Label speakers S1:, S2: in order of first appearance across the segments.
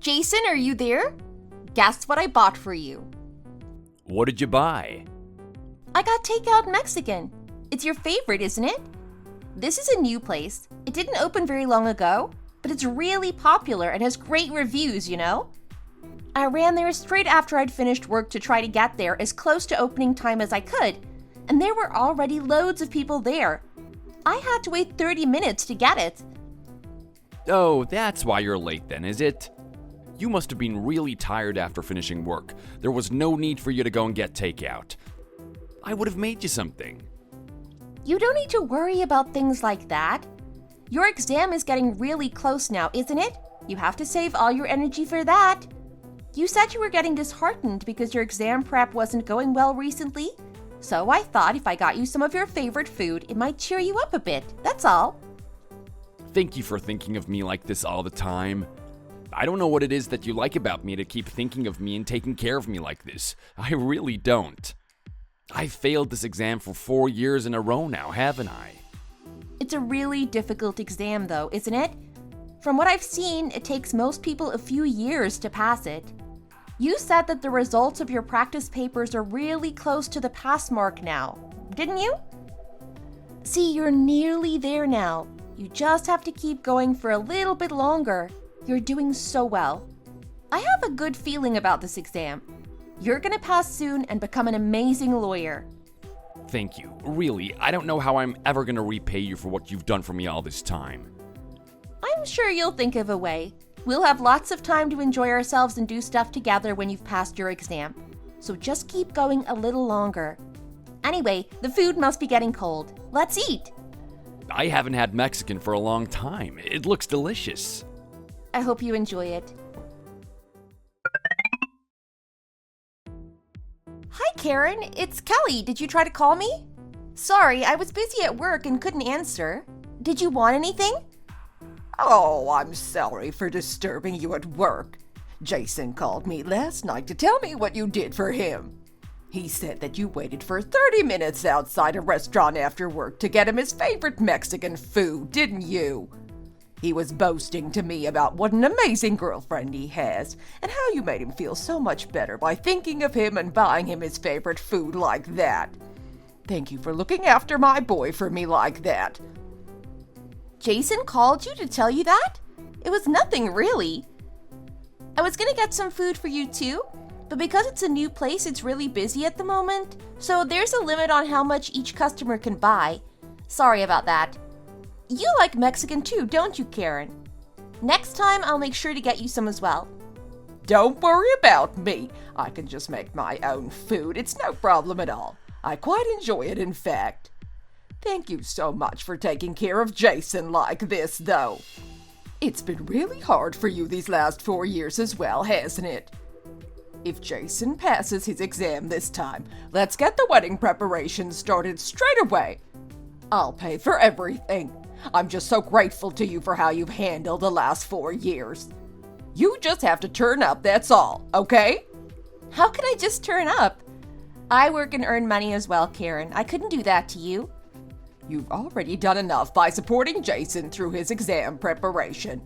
S1: Jason, are you there? Guess what I bought for you?
S2: What did you buy?
S1: I got takeout Mexican. It's your favorite, isn't it? This is a new place. It didn't open very long ago, but it's really popular and has great reviews, you know? I ran there straight after I'd finished work to try to get there as close to opening time as I could, and there were already loads of people there. I had to wait 30 minutes to get it.
S2: Oh, that's why you're late then, is it? You must have been really tired after finishing work. There was no need for you to go and get takeout. I would have made you something.
S1: You don't need to worry about things like that. Your exam is getting really close now, isn't it? You have to save all your energy for that. You said you were getting disheartened because your exam prep wasn't going well recently. So I thought if I got you some of your favorite food, it might cheer you up a bit, that's all.
S2: Thank you for thinking of me like this all the time. I don't know what it is that you like about me to keep thinking of me and taking care of me like this. I really don't. I've failed this exam for 4 years in a row now, haven't I?
S1: It's a really difficult exam though, isn't it? From what I've seen, it takes most people a few years to pass it. You said that the results of your practice papers are really close to the pass mark now, didn't you? See, you're nearly there now. You just have to keep going for a little bit longer. You're doing so well. I have a good feeling about this exam. You're gonna pass soon and become an amazing lawyer.
S2: Thank you. Really, I don't know how I'm ever gonna repay you for what you've done for me all this time.
S1: I'm sure you'll think of a way. We'll have lots of time to enjoy ourselves and do stuff together when you've passed your exam. So just keep going a little longer. Anyway, the food must be getting cold. Let's eat.
S2: I haven't had Mexican for a long time. It looks delicious.
S1: I hope you enjoy it. Hi, Karen. It's Kelly. Did you try to call me? Sorry, I was busy at work and couldn't answer. Did you want anything?
S3: Oh, I'm sorry for disturbing you at work. Jason called me last night to tell me what you did for him. He said that you waited for 30 minutes outside a restaurant after work to get him his favorite Mexican food, didn't you? He was boasting to me about what an amazing girlfriend he has, and how you made him feel so much better by thinking of him and buying him his favorite food like that. Thank you for looking after my boy for me like that.
S1: Jason called you to tell you that? It was nothing, really. I was gonna get some food for you too, but because it's a new place, it's really busy at the moment, so there's a limit on how much each customer can buy. Sorry about that. You like Mexican too, don't you, Karen? Next time, I'll make sure to get you some as well.
S3: Don't worry about me. I can just make my own food. It's no problem at all. I quite enjoy it, in fact. Thank you so much for taking care of Jason like this, though. It's been really hard for you these last 4 years as well, hasn't it? If Jason passes his exam this time, let's get the wedding preparations started straight away. I'll pay for everything. I'm just so grateful to you for how you've handled the last 4 years. You just have to turn up, that's all, okay?
S1: How can I just turn up? I work and earn money as well, Karen. I couldn't do that to you.
S3: You've already done enough by supporting Jason through his exam preparation.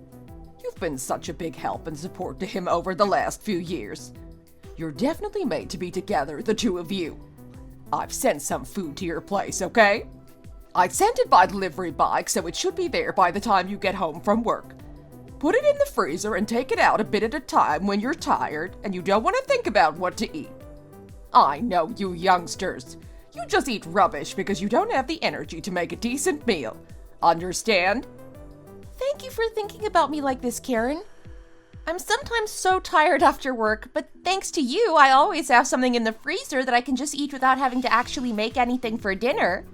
S3: You've been such a big help and support to him over the last few years. You're definitely made to be together, the two of you. I've sent some food to your place, okay? I sent it by delivery bike, so it should be there by the time you get home from work. Put it in the freezer and take it out a bit at a time when you're tired and you don't want to think about what to eat. I know you youngsters. You just eat rubbish because you don't have the energy to make a decent meal. Understand?
S1: Thank you for thinking about me like this, Karen. I'm sometimes so tired after work, but thanks to you, I always have something in the freezer that I can just eat without having to actually make anything for dinner.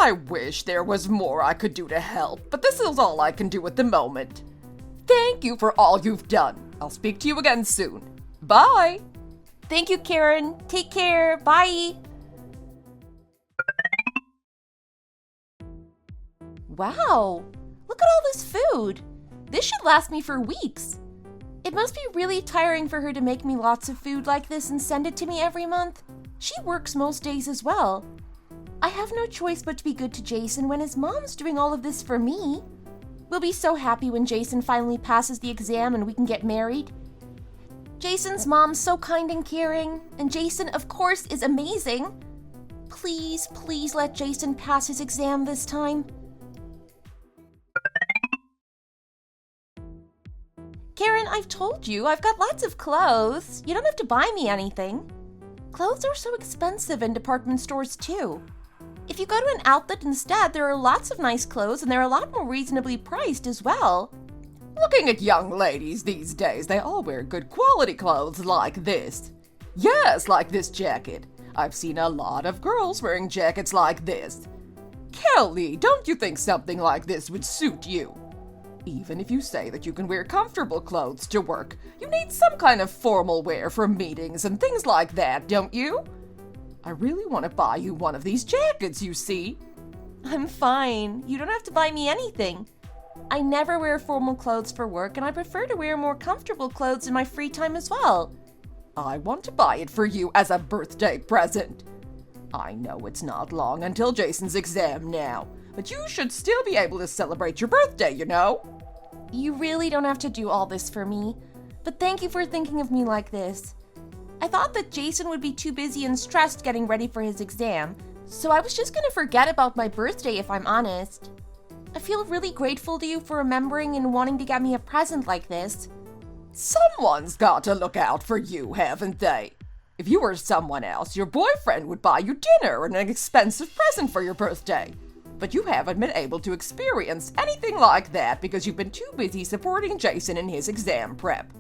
S3: I wish there was more I could do to help, but this is all I can do at the moment. Thank you for all you've done. I'll speak to you again soon. Bye!
S1: Thank you, Karen. Take care. Bye! Wow! Look at all this food! This should last me for weeks. It must be really tiring for her to make me lots of food like this and send it to me every month. She works most days as well. I have no choice but to be good to Jason when his mom's doing all of this for me. We'll be so happy when Jason finally passes the exam and we can get married. Jason's mom's so kind and caring, and Jason, of course, is amazing. Please, please let Jason pass his exam this time. Karen, I've told you, I've got lots of clothes. You don't have to buy me anything. Clothes are so expensive in department stores too. If you go to an outlet instead, there are lots of nice clothes and they're a lot more reasonably priced as well.
S3: Looking at young ladies these days, they all wear good quality clothes like this. Yes, like this jacket. I've seen a lot of girls wearing jackets like this. Kelly, don't you think something like this would suit you? Even if you say that you can wear comfortable clothes to work, you need some kind of formal wear for meetings and things like that, don't you? I really want to buy you one of these jackets, you see.
S1: I'm fine. You don't have to buy me anything. I never wear formal clothes for work, and I prefer to wear more comfortable clothes in my free time as well.
S3: I want to buy it for you as a birthday present. I know it's not long until Jason's exam now, but you should still be able to celebrate your birthday, you know?
S1: You really don't have to do all this for me, but thank you for thinking of me like this. I thought that Jason would be too busy and stressed getting ready for his exam, so I was just gonna forget about my birthday if I'm honest. I feel really grateful to you for remembering and wanting to get me a present like this.
S3: Someone's got to look out for you, haven't they? If you were someone else, your boyfriend would buy you dinner and an expensive present for your birthday. But you haven't been able to experience anything like that because you've been too busy supporting Jason in his exam prep.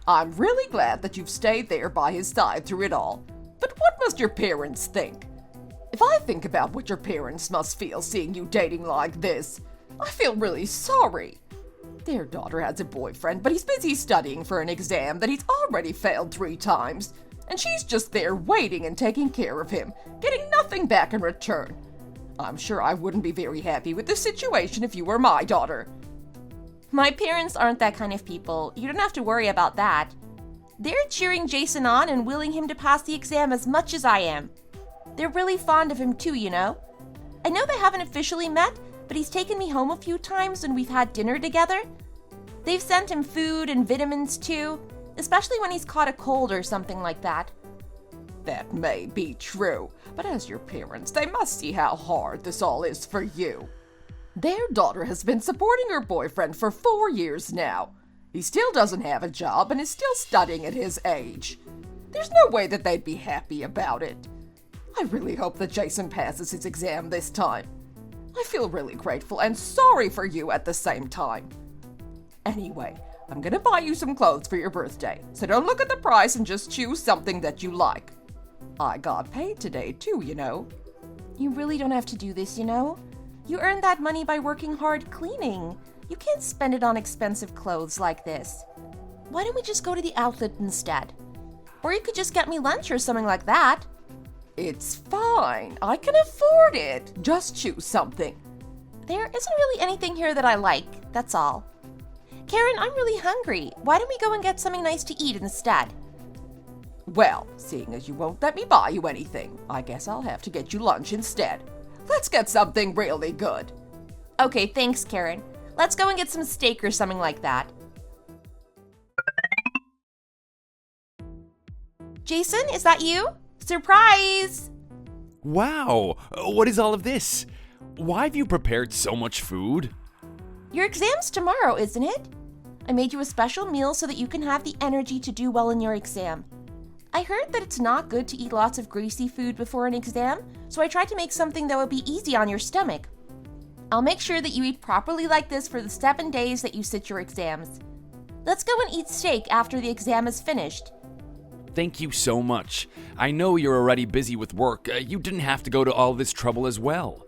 S3: I'm really glad that you've stayed there by his side through it all. But what must your parents think? If I think about what your parents must feel seeing you dating like this, I feel really sorry. Their daughter has a boyfriend, but he's busy studying for an exam that he's already failed 3 times. And she's just there waiting and taking care of him, getting nothing back in return. I'm sure I wouldn't be very happy with the situation if you were my daughter.
S1: My parents aren't that kind of people. You don't have to worry about that. They're cheering Jason on and willing him to pass the exam as much as I am. They're really fond of him too, you know. I know they haven't officially met, but he's taken me home a few times and we've had dinner together. They've sent him food and vitamins too, especially when he's caught a cold or something like that.
S3: That may be true, but as your parents, they must see how hard this all is for you. Their daughter has been supporting her boyfriend for 4 years now. He still doesn't have a job and is still studying at his age. There's no way that they'd be happy about it. I really hope that Jason passes his exam this time. I feel really grateful and sorry for you at the same time. Anyway, I'm gonna buy you some clothes for your birthday, so don't look at the price and just choose something that you like. I got paid today too, you know.
S1: You really don't have to do this, you know. You earned that money by working hard cleaning. You can't spend it on expensive clothes like this. Why don't we just go to the outlet instead? Or you could just get me lunch or something like that.
S3: It's fine. I can afford it. Just choose something.
S1: There isn't really anything here that I like, that's all. Karen, I'm really hungry. Why don't we go and get something nice to eat instead?
S3: Well, seeing as you won't let me buy you anything, I guess I'll have to get you lunch instead. Let's get something really good.
S1: Okay, thanks, Karen. Let's go and get some steak or something like that. Jason, is that you? Surprise!
S2: Wow, what is all of this? Why have you prepared so much food?
S1: Your exam's tomorrow, isn't it? I made you a special meal so that you can have the energy to do well in your exam. I heard that it's not good to eat lots of greasy food before an exam, so I tried to make something that would be easy on your stomach. I'll make sure that you eat properly like this for the 7 days that you sit your exams. Let's go and eat steak after the exam is finished.
S2: Thank you so much. I know you're already busy with work. You didn't have to go to all this trouble as well.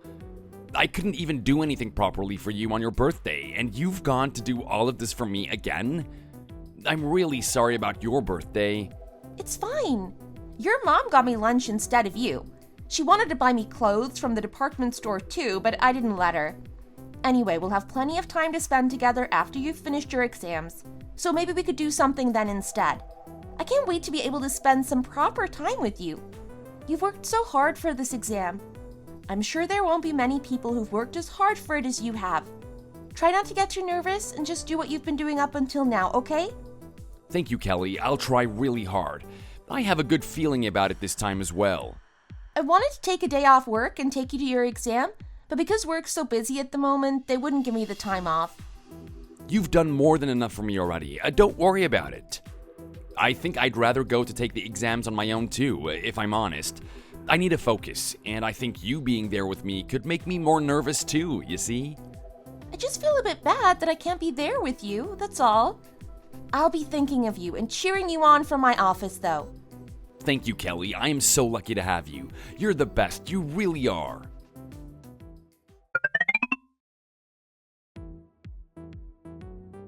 S2: I couldn't even do anything properly for you on your birthday, and you've gone to do all of this for me again? I'm really sorry about your birthday.
S1: It's fine. Your mom got me lunch instead of you. She wanted to buy me clothes from the department store too, but I didn't let her. Anyway, we'll have plenty of time to spend together after you've finished your exams, so maybe we could do something then instead. I can't wait to be able to spend some proper time with you. You've worked so hard for this exam. I'm sure there won't be many people who've worked as hard for it as you have. Try not to get too nervous and just do what you've been doing up until now, okay?
S2: Thank you, Kelly. I'll try really hard. I have a good feeling about it this time as well.
S1: I wanted to take a day off work and take you to your exam, but because work's so busy at the moment, they wouldn't give me the time off.
S2: You've done more than enough for me already. Don't worry about it. I think I'd rather go to take the exams on my own too, if I'm honest. I need to focus, and I think you being there with me could make me more nervous too, you see?
S1: I just feel a bit bad that I can't be there with you, that's all. I'll be thinking of you and cheering you on from my office, though.
S2: Thank you, Kelly. I am so lucky to have you. You're the best. You really are.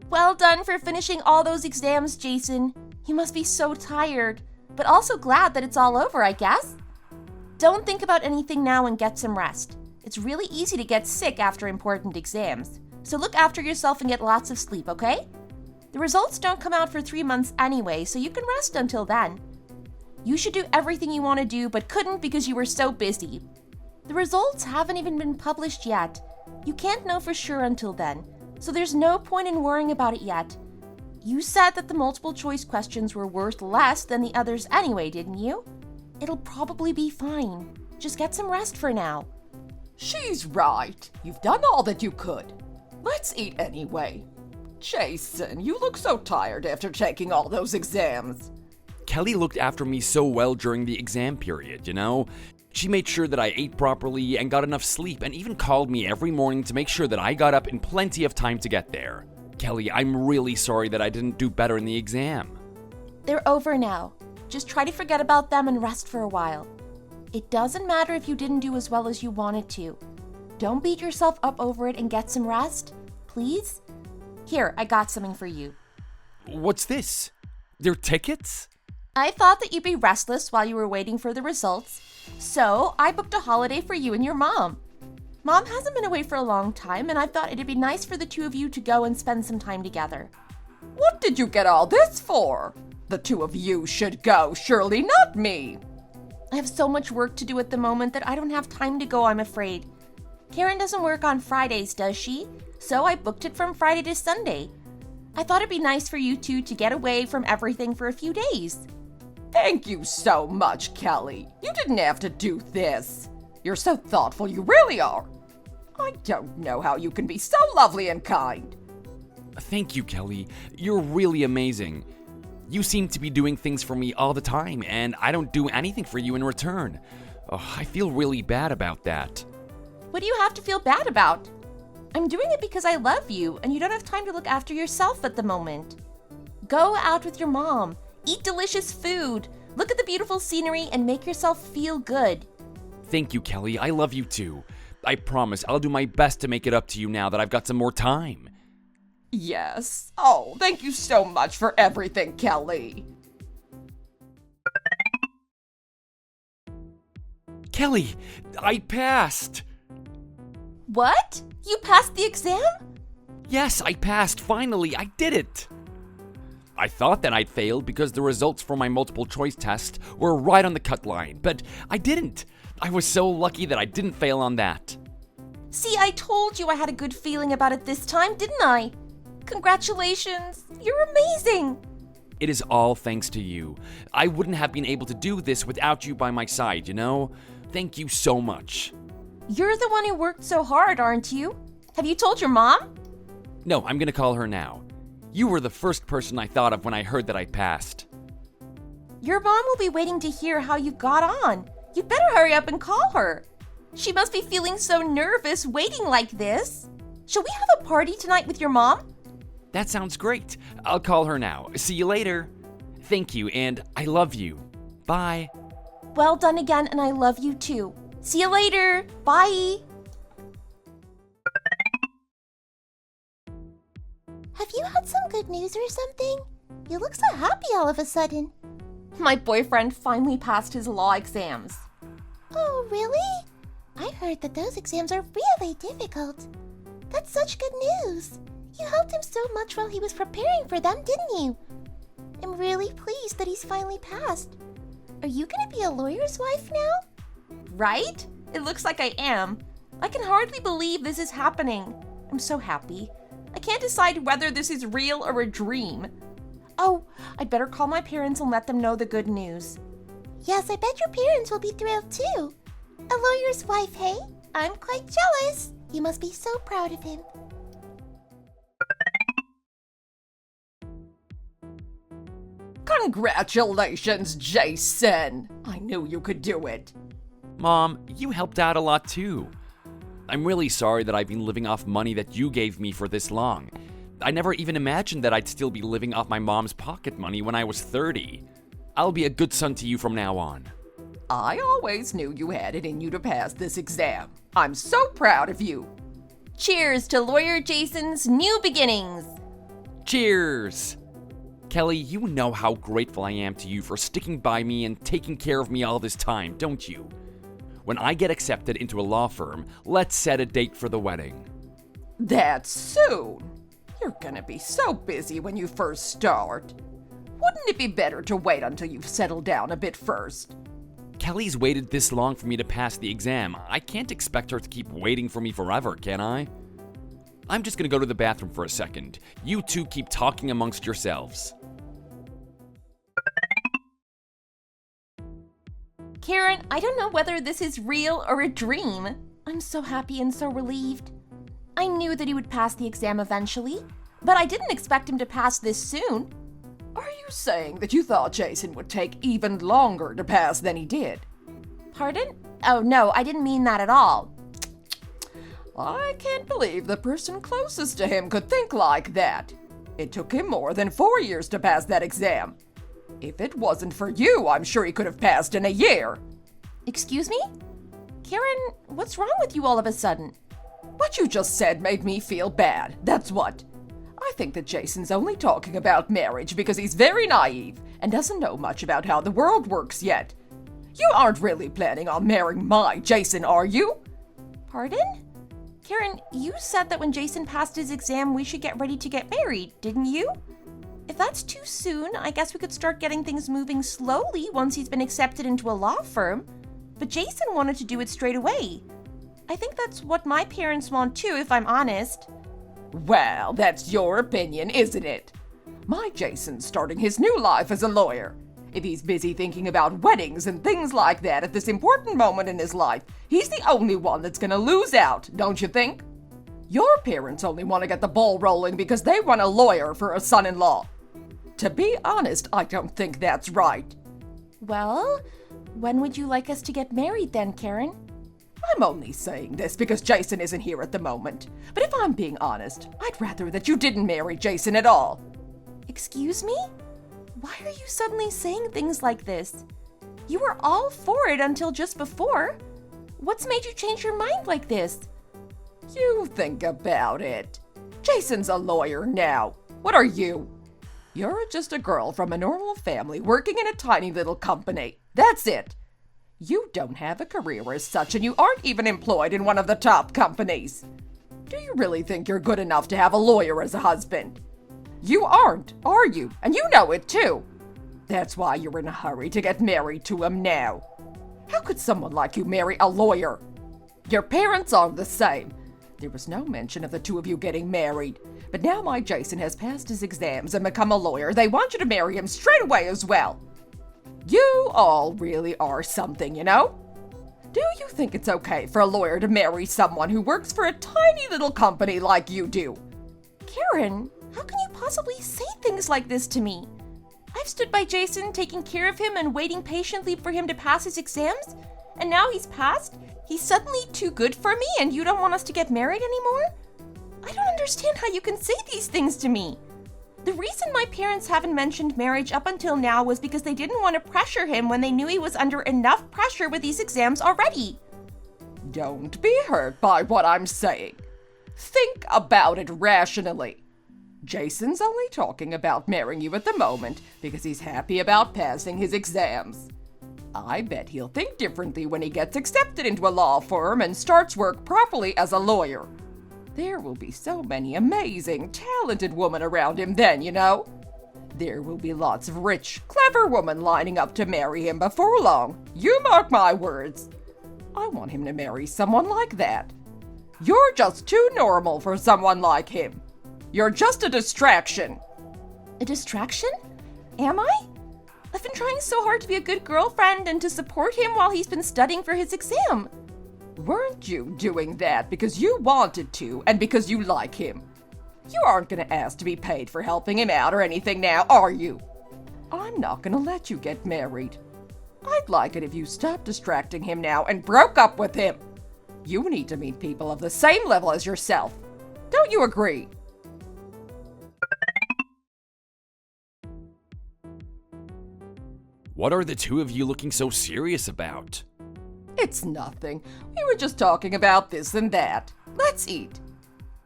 S1: Well done for finishing all those exams, Jason. You must be so tired, but also glad that it's all over, I guess. Don't think about anything now and get some rest. It's really easy to get sick after important exams, so look after yourself and get lots of sleep, okay? The results don't come out for 3 months anyway, so you can rest until then. You should do everything you want to do, but couldn't because you were so busy. The results haven't even been published yet. You can't know for sure until then, so there's no point in worrying about it yet. You said that the multiple choice questions were worth less than the others anyway, didn't you? It'll probably be fine. Just get some rest for now.
S3: She's right. You've done all that you could. Let's eat anyway. Jason, you look so tired after taking all those exams.
S2: Kelly looked after me so well during the exam period, you know? She made sure that I ate properly and got enough sleep and even called me every morning to make sure that I got up in plenty of time to get there. Kelly, I'm really sorry that I didn't do better in the exam.
S1: They're over now. Just try to forget about them and rest for a while. It doesn't matter if you didn't do as well as you wanted to. Don't beat yourself up over it and get some rest, please. Here, I got something for you.
S2: What's this? They're tickets?
S1: I thought that you'd be restless while you were waiting for the results, so I booked a holiday for you and your mom. Mom hasn't been away for a long time, and I thought it'd be nice for the two of you to go and spend some time together.
S3: What did you get all this for? The two of you should go, surely not me.
S1: I have so much work to do at the moment that I don't have time to go, I'm afraid. Karen doesn't work on Fridays, does she? So I booked it from Friday to Sunday. I thought it'd be nice for you two to get away from everything for a few days.
S3: Thank you so much, Kelly. You didn't have to do this. You're so thoughtful, you really are. I don't know how you can be so lovely and kind.
S2: Thank you, Kelly. You're really amazing. You seem to be doing things for me all the time, and I don't do anything for you in return. Oh, I feel really bad about that.
S1: What do you have to feel bad about? I'm doing it because I love you, and you don't have time to look after yourself at the moment. Go out with your mom. Eat delicious food. Look at the beautiful scenery and make yourself feel good.
S2: Thank you, Kelly. I love you too. I promise I'll do my best to make it up to you now that I've got some more time.
S3: Yes. Oh, thank you so much for everything, Kelly.
S2: Kelly, I passed.
S1: What? You passed the exam?
S2: Yes, I passed. Finally, I did it. I thought that I'd failed because the results for my multiple choice test were right on the cut line, but I didn't. I was so lucky that I didn't fail on that.
S1: See, I told you I had a good feeling about it this time, didn't I? Congratulations! You're amazing!
S2: It is all thanks to you. I wouldn't have been able to do this without you by my side, you know? Thank you so much.
S1: You're the one who worked so hard, aren't you? Have you told your mom?
S2: No, I'm gonna call her now. You were the first person I thought of when I heard that I passed.
S1: Your mom will be waiting to hear how you got on. You'd better hurry up and call her. She must be feeling so nervous waiting like this. Shall we have a party tonight with your mom?
S2: That sounds great. I'll call her now. See you later. Thank you, and I love you. Bye.
S1: Well done again, and I love you too. See you later. Bye.
S4: Have you had some good news or something? You look so happy all of a sudden.
S1: My boyfriend finally passed his law exams.
S4: Oh, really? I heard that those exams are really difficult. That's such good news. You helped him so much while he was preparing for them, didn't you? I'm really pleased that he's finally passed. Are you gonna be a lawyer's wife now?
S1: Right? It looks like I am. I can hardly believe this is happening. I'm so happy. I can't decide whether this is real or a dream. Oh, I'd better call my parents and let them know the good news.
S4: Yes, I bet your parents will be thrilled too. A lawyer's wife, hey? I'm quite jealous. You must be so proud of him.
S3: Congratulations, Jason! I knew you could do it.
S2: Mom, you helped out a lot too. I'm really sorry that I've been living off money that you gave me for this long. I never even imagined that I'd still be living off my mom's pocket money when I was 30. I'll be a good son to you from now on.
S3: I always knew you had it in you to pass this exam. I'm so proud of you.
S1: Cheers to Lawyer Jason's new beginnings.
S2: Cheers! Kelly, you know how grateful I am to you for sticking by me and taking care of me all this time, don't you? When I get accepted into a law firm, let's set a date for the wedding.
S3: That's soon. You're gonna be so busy when you first start. Wouldn't it be better to wait until you've settled down a bit first?
S2: Kelly's waited this long for me to pass the exam. I can't expect her to keep waiting for me forever, can I? I'm just gonna go to the bathroom for a second. You two keep talking amongst yourselves.
S1: Karen, I don't know whether this is real or a dream. I'm so happy and so relieved. I knew that he would pass the exam eventually, but I didn't expect him to pass this soon.
S3: Are you saying that you thought Jason would take even longer to pass than he did?
S1: Pardon? Oh no, I didn't mean that at all.
S3: I can't believe the person closest to him could think like that. It took him more than 4 years to pass that exam. If it wasn't for you, I'm sure he could have passed in a year.
S1: Excuse me? Karen, what's wrong with you all of a sudden?
S3: What you just said made me feel bad, that's what. I think that Jason's only talking about marriage because he's very naive and doesn't know much about how the world works yet. You aren't really planning on marrying my Jason, are you?
S1: Pardon? Karen, you said that when Jason passed his exam, we should get ready to get married, didn't you? If that's too soon, I guess we could start getting things moving slowly once he's been accepted into a law firm. But Jason wanted to do it straight away. I think that's what my parents want too, if I'm honest.
S3: Well, that's your opinion, isn't it? My Jason's starting his new life as a lawyer. If he's busy thinking about weddings and things like that at this important moment in his life, he's the only one that's gonna lose out, don't you think? Your parents only want to get the ball rolling because they want a lawyer for a son-in-law. To be honest, I don't think that's right.
S1: Well, when would you like us to get married then, Karen?
S3: I'm only saying this because Jason isn't here at the moment. But if I'm being honest, I'd rather that you didn't marry Jason at all.
S1: Excuse me? Why are you suddenly saying things like this? You were all for it until just before. What's made you change your mind like this?
S3: You think about it. Jason's a lawyer now. What are you? You're just a girl from a normal family working in a tiny little company. That's it. You don't have a career as such, and you aren't even employed in one of the top companies. Do you really think you're good enough to have a lawyer as a husband? You aren't, are you? And you know it too. That's why you're in a hurry to get married to him now. How could someone like you marry a lawyer? Your parents are the same. There was no mention of the two of you getting married. But now my Jason has passed his exams and become a lawyer. They want you to marry him straight away as well. You all really are something, you know? Do you think it's okay for a lawyer to marry someone who works for a tiny little company like you do?
S1: Karen, how can you possibly say things like this to me? I've stood by Jason, taking care of him and waiting patiently for him to pass his exams, and now he's passed? He's suddenly too good for me and you don't want us to get married anymore? I don't understand how you can say these things to me. The reason my parents haven't mentioned marriage up until now was because they didn't want to pressure him when they knew he was under enough pressure with these exams already.
S3: Don't be hurt by what I'm saying. Think about it rationally. Jason's only talking about marrying you at the moment because he's happy about passing his exams. I bet he'll think differently when he gets accepted into a law firm and starts work properly as a lawyer. There will be so many amazing, talented women around him then, you know. There will be lots of rich, clever women lining up to marry him before long. You mark my words. I want him to marry someone like that. You're just too normal for someone like him. You're just a distraction.
S1: A distraction? Am I? I've been trying so hard to be a good girlfriend and to support him while he's been studying for his exam.
S3: Weren't you doing that because you wanted to and because you like him? You aren't gonna ask to be paid for helping him out or anything now, are you? I'm not gonna let you get married. I'd like it if you stopped distracting him now and broke up with him. You need to meet people of the same level as yourself. Don't you agree?
S2: What are the two of you looking so serious about?
S3: It's nothing. We were just talking about this and that. Let's eat.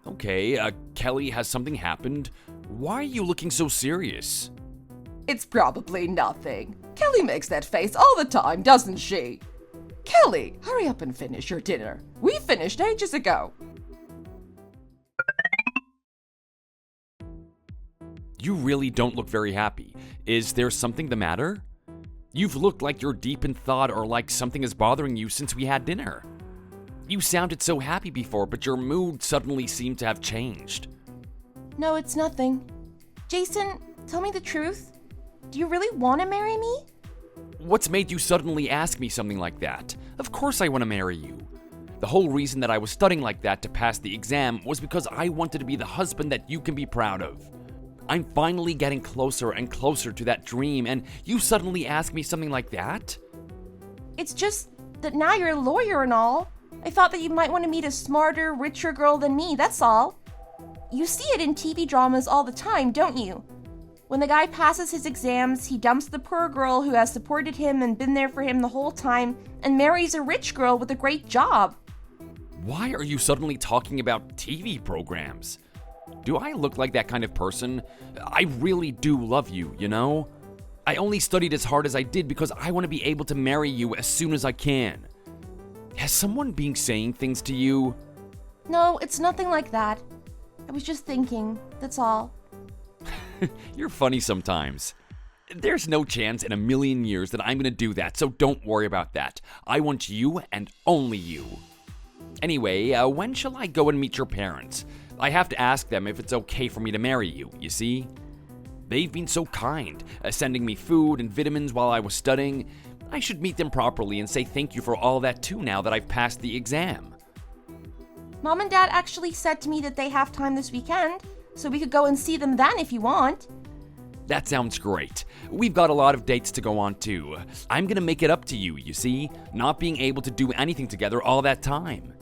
S2: Okay, Kelly, has something happened? Why are you looking so serious?
S3: It's probably nothing. Kelly makes that face all the time, doesn't she? Kelly, hurry up and finish your dinner. We finished ages ago.
S2: You really don't look very happy. Is there something the matter? You've looked like you're deep in thought or like something is bothering you since we had dinner. You sounded so happy before, but your mood suddenly seemed to have changed.
S1: No, it's nothing. Jason, tell me the truth. Do you really want to marry me?
S2: What's made you suddenly ask me something like that? Of course I want to marry you. The whole reason that I was studying like that to pass the exam was because I wanted to be the husband that you can be proud of. I'm finally getting closer and closer to that dream, and you suddenly ask me something like that?
S1: It's just that now you're a lawyer and all. I thought that you might want to meet a smarter, richer girl than me, that's all. You see it in TV dramas all the time, don't you? When the guy passes his exams, he dumps the poor girl who has supported him and been there for him the whole time and marries a rich girl with a great job.
S2: Why are you suddenly talking about TV programs? Do I look like that kind of person? I really do love you, you know? I only studied as hard as I did because I want to be able to marry you as soon as I can. Has someone been saying things to you?
S1: No, it's nothing like that. I was just thinking, that's all.
S2: You're funny sometimes. There's no chance in a million years that I'm gonna do that, so don't worry about that. I want you and only you. Anyway, when shall I go and meet your parents? I have to ask them if it's okay for me to marry you, you see? They've been so kind, sending me food and vitamins while I was studying. I should meet them properly and say thank you for all that too now that I've passed the exam.
S1: Mom and Dad actually said to me that they have time this weekend, so we could go and see them then if you want.
S2: That sounds great. We've got a lot of dates to go on too. I'm gonna make it up to you, you see, not being able to do anything together all that time.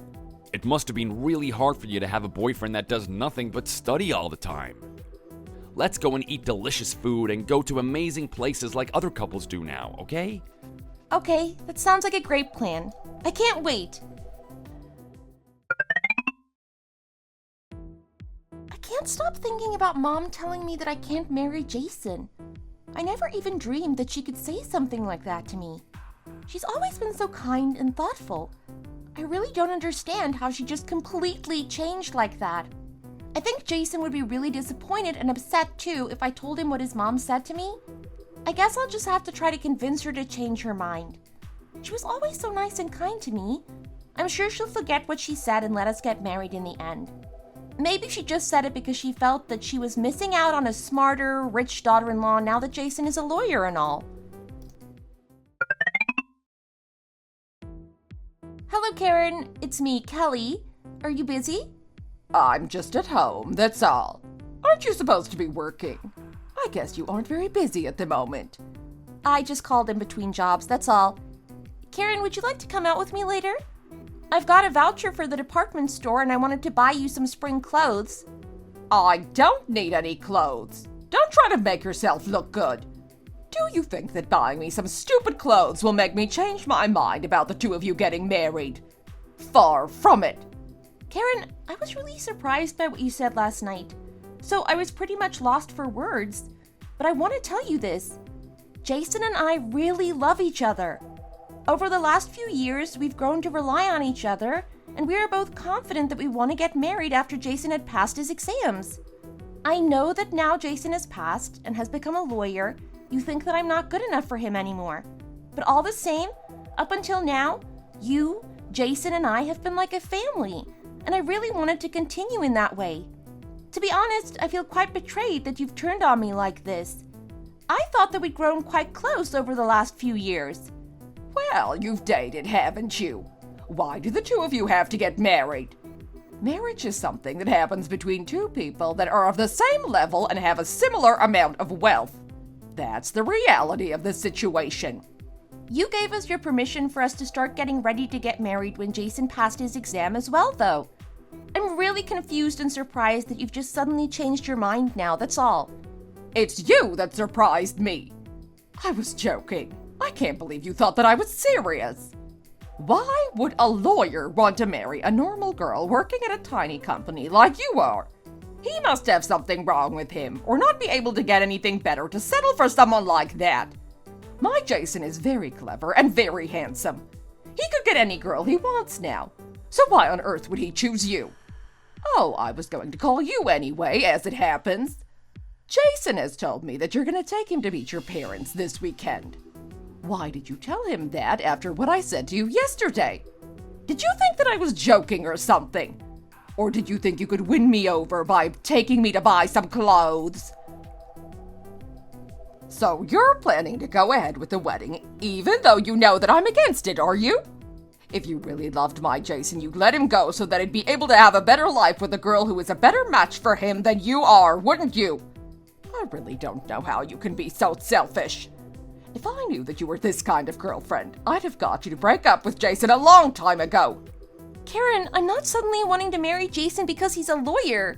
S2: It must have been really hard for you to have a boyfriend that does nothing but study all the time. Let's go and eat delicious food and go to amazing places like other couples do now, okay?
S1: Okay, that sounds like a great plan. I can't wait. I can't stop thinking about Mom telling me that I can't marry Jason. I never even dreamed that she could say something like that to me. She's always been so kind and thoughtful. I really don't understand how she just completely changed like that. I think Jason would be really disappointed and upset too if I told him what his mom said to me. I guess I'll just have to try to convince her to change her mind. She was always so nice and kind to me. I'm sure she'll forget what she said and let us get married in the end. Maybe she just said it because she felt that she was missing out on a smarter, rich daughter-in-law now that Jason is a lawyer and all. Hello, Karen. It's me, Kelly. Are you busy?
S3: I'm just at home, that's all. Aren't you supposed to be working? I guess you aren't very busy at the moment.
S1: I just called in between jobs, that's all. Karen, would you like to come out with me later? I've got a voucher for the department store and I wanted to buy you some spring clothes.
S3: I don't need any clothes. Don't try to make yourself look good. Do you think that buying me some stupid clothes will make me change my mind about the two of you getting married? Far from it.
S1: Karen, I was really surprised by what you said last night. So I was pretty much lost for words. But I want to tell you this. Jason and I really love each other. Over the last few years, we've grown to rely on each other, and we are both confident that we want to get married after Jason had passed his exams. I know that now Jason has passed and has become a lawyer, you think that I'm not good enough for him anymore. But all the same, up until now, you, Jason, and I have been like a family, and I really wanted to continue in that way. To be honest, I feel quite betrayed that you've turned on me like this. I thought that we'd grown quite close over the last few years.
S3: Well, you've dated, haven't you? Why do the two of you have to get married? Marriage is something that happens between two people that are of the same level and have a similar amount of wealth. That's the reality of the situation.
S1: You gave us your permission for us to start getting ready to get married when Jason passed his exam as well, though. I'm really confused and surprised that you've just suddenly changed your mind now, that's all.
S3: It's you that surprised me. I was joking. I can't believe you thought that I was serious. Why would a lawyer want to marry a normal girl working at a tiny company like you are? He must have something wrong with him, or not be able to get anything better to settle for someone like that. My Jason is very clever and very handsome. He could get any girl he wants now. So why on earth would he choose you? Oh, I was going to call you anyway, as it happens. Jason has told me that you're going to take him to meet your parents this weekend. Why did you tell him that after what I said to you yesterday? Did you think that I was joking or something? Or did you think you could win me over by taking me to buy some clothes? So you're planning to go ahead with the wedding, even though you know that I'm against it, are you? If you really loved my Jason, you'd let him go so that he'd be able to have a better life with a girl who is a better match for him than you are, wouldn't you? I really don't know how you can be so selfish. If I knew that you were this kind of girlfriend, I'd have got you to break up with Jason a long time ago.
S1: Karen, I'm not suddenly wanting to marry Jason because he's a lawyer.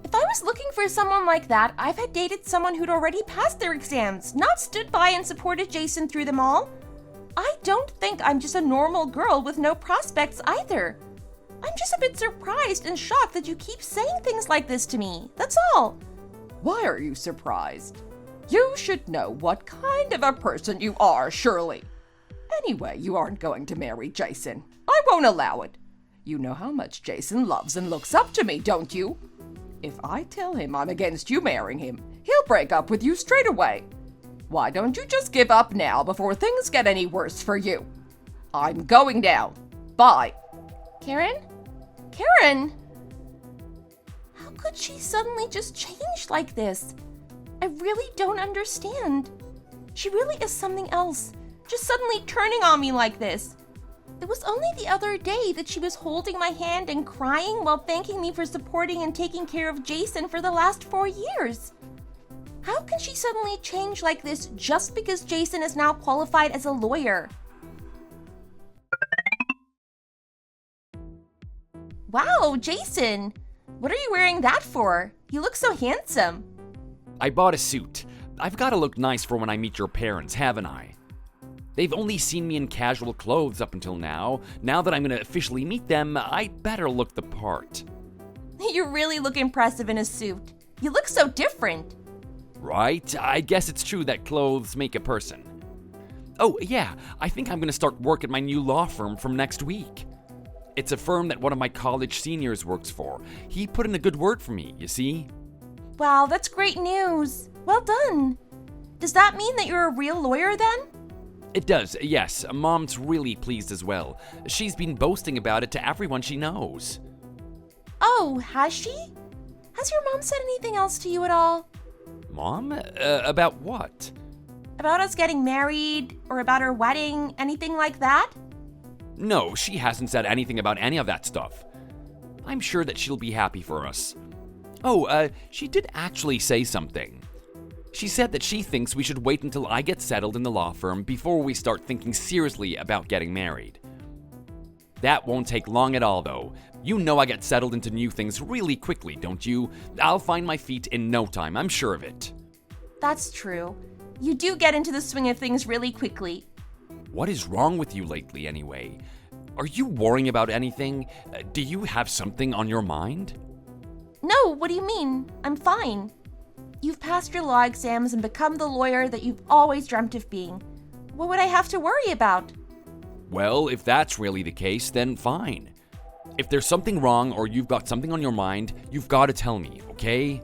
S1: If I was looking for someone like that, I've had dated someone who'd already passed their exams, not stood by and supported Jason through them all. I don't think I'm just a normal girl with no prospects either. I'm just a bit surprised and shocked that you keep saying things like this to me, that's all.
S3: Why are you surprised? You should know what kind of a person you are, surely. Anyway, you aren't going to marry Jason. I won't allow it. You know how much Jason loves and looks up to me, don't you? If I tell him I'm against you marrying him, he'll break up with you straight away. Why don't you just give up now before things get any worse for you? I'm going now. Bye.
S1: Karen? Karen! How could she suddenly just change like this? I really don't understand. She really is something else, just suddenly turning on me like this. It was only the other day that she was holding my hand and crying while thanking me for supporting and taking care of Jason for the last 4 years. How can she suddenly change like this just because Jason is now qualified as a lawyer? Wow, Jason! What are you wearing that for? You look so handsome.
S2: I bought a suit. I've got to look nice for when I meet your parents, haven't I? They've only seen me in casual clothes up until now. Now that I'm going to officially meet them, I'd better look the part.
S1: You really look impressive in a suit. You look so different.
S2: Right? I guess it's true that clothes make a person. Oh, yeah, I think I'm going to start work at my new law firm from next week. It's a firm that one of my college seniors works for. He put in a good word for me, you see?
S1: Wow, that's great news. Well done. Does that mean that you're a real lawyer then?
S2: It does, yes. Mom's really pleased as well. She's been boasting about it to everyone she knows.
S1: Oh, has she? Has your mom said anything else to you at all?
S2: Mom? About what?
S1: About us getting married, or about our wedding, anything like that?
S2: No, she hasn't said anything about any of that stuff. I'm sure that she'll be happy for us. Oh, she did actually say something. She said that she thinks we should wait until I get settled in the law firm before we start thinking seriously about getting married. That won't take long at all, though. You know I get settled into new things really quickly, don't you? I'll find my feet in no time, I'm sure of it.
S1: That's true. You do get into the swing of things really quickly.
S2: What is wrong with you lately, anyway? Are you worrying about anything? Do you have something on your mind?
S1: No, what do you mean? I'm fine. You've passed your law exams and become the lawyer that you've always dreamt of being. What would I have to worry about?
S2: Well, if that's really the case, then fine. If there's something wrong or you've got something on your mind, you've got to tell me, okay?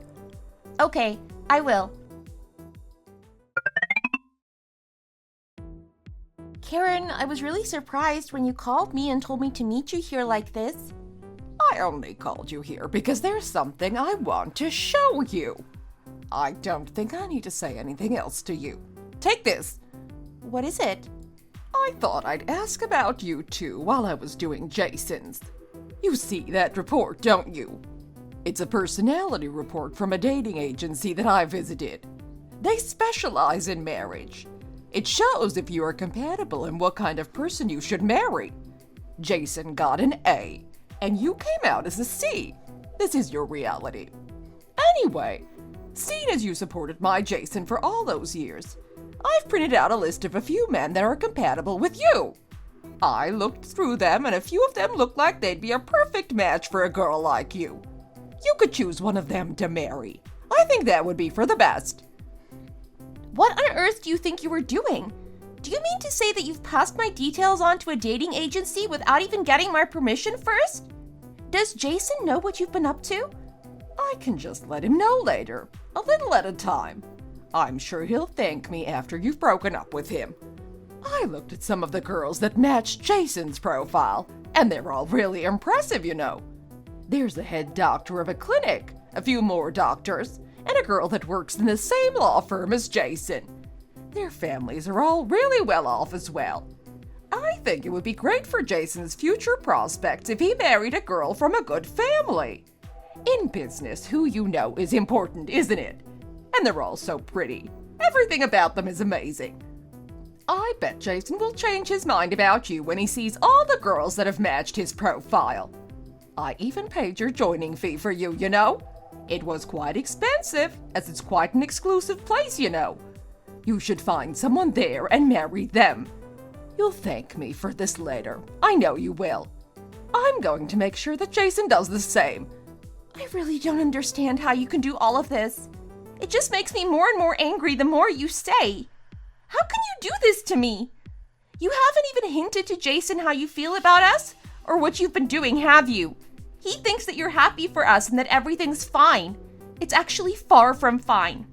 S1: Okay, I will. Karen, I was really surprised when you called me and told me to meet you here like this.
S3: I only called you here because there's something I want to show you. I don't think I need to say anything else to you. Take this.
S1: What is it?
S3: I thought I'd ask about you two while I was doing Jason's. You see that report, don't you? It's a personality report from a dating agency that I visited. They specialize in marriage. It shows if you are compatible and what kind of person you should marry. Jason got an A, and you came out as a C. This is your reality. Anyway, seeing as you supported my Jason for all those years, I've printed out a list of a few men that are compatible with you. I looked through them, and a few of them look like they'd be a perfect match for a girl like you. You could choose one of them to marry. I think that would be for the best.
S1: What on earth do you think you were doing? Do you mean to say that you've passed my details on to a dating agency without even getting my permission first? Does Jason know what you've been up to?
S3: I can just let him know later, a little at a time. I'm sure he'll thank me after you've broken up with him. I looked at some of the girls that matched Jason's profile, and they're all really impressive, you know. There's the head doctor of a clinic, a few more doctors, and a girl that works in the same law firm as Jason. Their families are all really well off as well. I think it would be great for Jason's future prospects if he married a girl from a good family. In business, who you know is important, isn't it? And they're all so pretty. Everything about them is amazing. I bet Jason will change his mind about you when he sees all the girls that have matched his profile. I even paid your joining fee for you, you know. It was quite expensive, as it's quite an exclusive place, you know. You should find someone there and marry them. You'll thank me for this later. I know you will. I'm going to make sure that Jason does the same.
S1: I really don't understand how you can do all of this. It just makes me more and more angry the more you say. How can you do this to me? You haven't even hinted to Jason how you feel about us or what you've been doing, have you? He thinks that you're happy for us and that everything's fine. It's actually far from fine.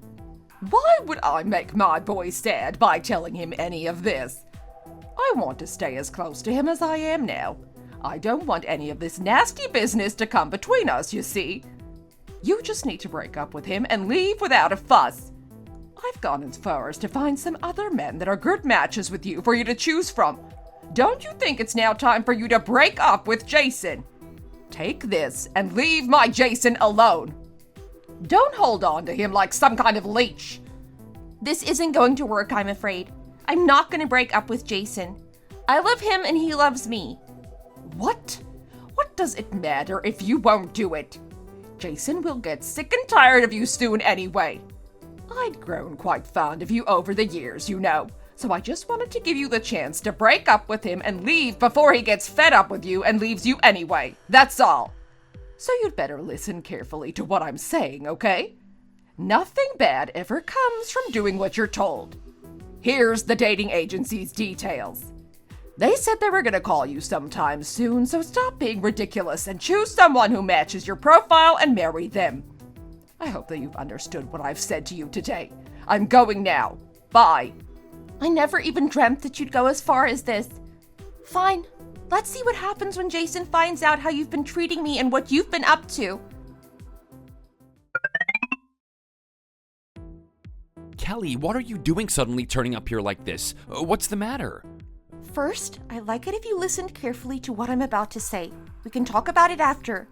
S3: Why would I make my boy sad by telling him any of this? I want to stay as close to him as I am now. I don't want any of this nasty business to come between us, you see. You just need to break up with him and leave without a fuss. I've gone as far as to find some other men that are good matches with you for you to choose from. Don't you think it's now time for you to break up with Jason? Take this and leave my Jason alone. Don't hold on to him like some kind of leech.
S1: This isn't going to work, I'm afraid. I'm not going to break up with Jason. I love him and he loves me.
S3: What? What does it matter if you won't do it? Jason will get sick and tired of you soon anyway. I'd grown quite fond of you over the years, you know, so I just wanted to give you the chance to break up with him and leave before he gets fed up with you and leaves you anyway. That's all. So you'd better listen carefully to what I'm saying, okay? Nothing bad ever comes from doing what you're told. Here's the dating agency's details. They said they were going to call you sometime soon, so stop being ridiculous and choose someone who matches your profile and marry them. I hope that you've understood what I've said to you today. I'm going now. Bye.
S1: I never even dreamt that you'd go as far as this. Fine. Let's see what happens when Jason finds out how you've been treating me and what you've been up to.
S2: Kelly, what are you doing suddenly turning up here like this? What's the matter?
S1: First, I'd like it if you listened carefully to what I'm about to say. We can talk about it after.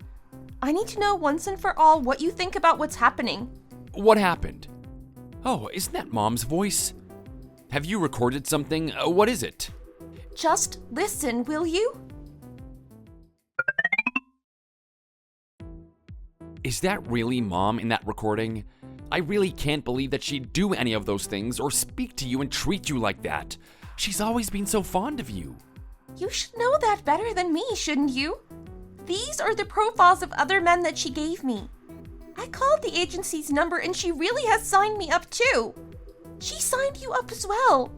S1: I need to know once and for all what you think about what's happening.
S2: What happened? Oh, isn't that Mom's voice? Have you recorded something? What is it?
S1: Just listen, will you?
S2: Is that really Mom in that recording? I really can't believe that she'd do any of those things or speak to you and treat you like that. She's always been so fond of you.
S1: You should know that better than me, shouldn't you? These are the profiles of other men that she gave me. I called the agency's number and she really has signed me up too. She signed you up as well.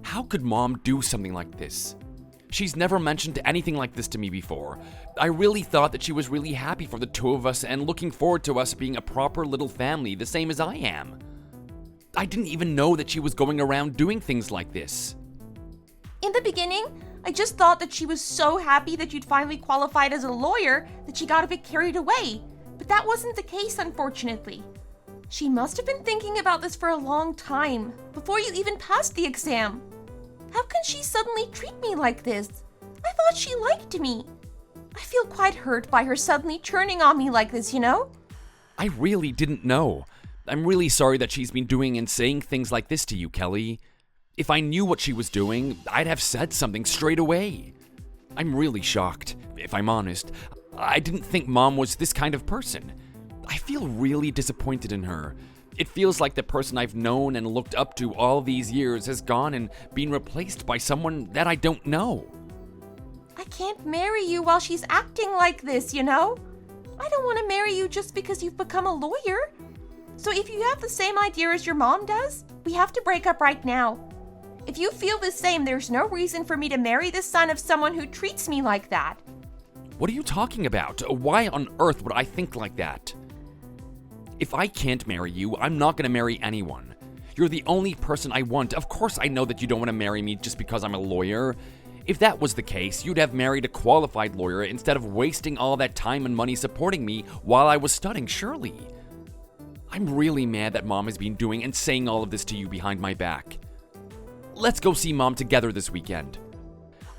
S2: How could Mom do something like this? She's never mentioned anything like this to me before. I really thought that she was really happy for the two of us and looking forward to us being a proper little family, the same as I am. I didn't even know that she was going around doing things like this.
S1: In the beginning, I just thought that she was so happy that you'd finally qualified as a lawyer that she got a bit carried away. But that wasn't the case, unfortunately. She must have been thinking about this for a long time, before you even passed the exam. How can she suddenly treat me like this? I thought she liked me. I feel quite hurt by her suddenly turning on me like this, you know?
S2: I really didn't know. I'm really sorry that she's been doing and saying things like this to you, Kelly. If I knew what she was doing, I'd have said something straight away. I'm really shocked, if I'm honest. I didn't think Mom was this kind of person. I feel really disappointed in her. It feels like the person I've known and looked up to all these years has gone and been replaced by someone that I don't know.
S1: I can't marry you while she's acting like this, you know? I don't want to marry you just because you've become a lawyer. So if you have the same idea as your mom does, we have to break up right now. If you feel the same, there's no reason for me to marry the son of someone who treats me like that.
S2: What are you talking about? Why on earth would I think like that? If I can't marry you, I'm not going to marry anyone. You're the only person I want. Of course I know that you don't want to marry me just because I'm a lawyer. If that was the case, you'd have married a qualified lawyer instead of wasting all that time and money supporting me while I was studying, surely. I'm really mad that Mom has been doing and saying all of this to you behind my back. Let's go see Mom together this weekend.